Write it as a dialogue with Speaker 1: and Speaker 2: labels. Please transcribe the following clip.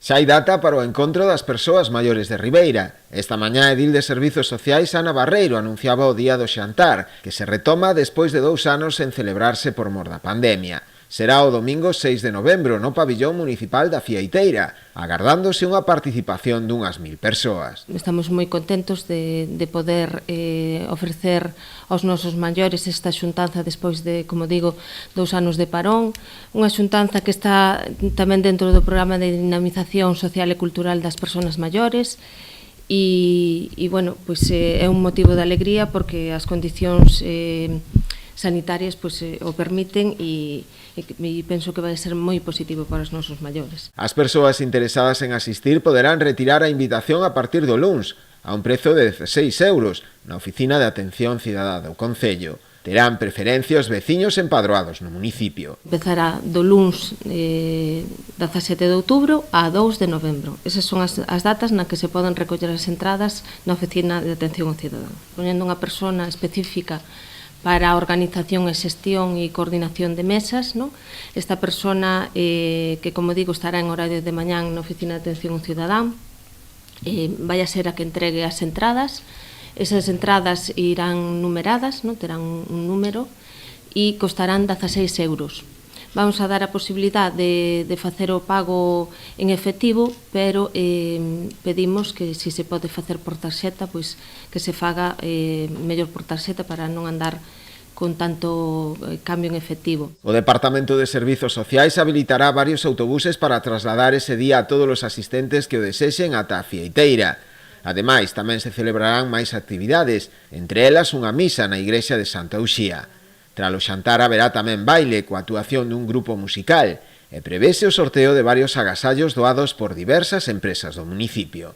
Speaker 1: Xa hai data para o encontro das persoas maiores de Ribeira. Esta mañá a edil de Servizos Sociais Ana Barreiro anunciaba o Día do Xantar, que se retoma despois de 2 anos sen celebrarse por mor da pandemia. Será o domingo 6 de novembro no pabillón municipal da Fieiteira, agardándose unha participación dunhas 1000 persoas.
Speaker 2: Estamos moi contentos de poder ofrecer aos nosos maiores esta xuntanza despois de, como digo, 2 anos de parón, unha xuntanza que está tamén dentro do programa de dinamización social e cultural das persoas maiores e bueno, pois é un motivo de alegría porque as condicións sanitarias pois, o permiten e penso que vai ser moi positivo para os nosos maiores.
Speaker 1: As persoas interesadas en asistir poderán retirar a invitación a partir do luns, a un prezo de 16 euros, na Oficina de Atención Cidadá do Concello. Terán preferencia os veciños empadroados no municipio.
Speaker 2: Empezará do luns 17 de outubro a 2 de novembro. Esas son as datas na que se poden recoller as entradas na Oficina de Atención ao Cidadán. Poñendo unha persona específica para a organización e xestión e coordinación de mesas, non? Esta persona que, como digo, estará en horario de mañán na Oficina de Atención ao Cidadán, vai a ser a que entregue as entradas. Esas entradas irán numeradas, non? Terán un número e costarán 16 euros. Vamos a dar a posibilidade de facer o pago en efectivo, pero pedimos que se pode facer por tarxeta, pois que se faga mellor por tarxeta para non andar con tanto cambio en efectivo.
Speaker 1: O Departamento de Servizos Sociais habilitará varios autobuses para trasladar ese día a todos os asistentes que o desexen ata a Fieiteira. Ademais, tamén se celebrarán máis actividades, entre elas unha misa na igrexa de Santa Uxía. Tras o xantar haberá tamén baile coa actuación dun grupo musical e prevese o sorteo de varios agasallos doados por diversas empresas do municipio.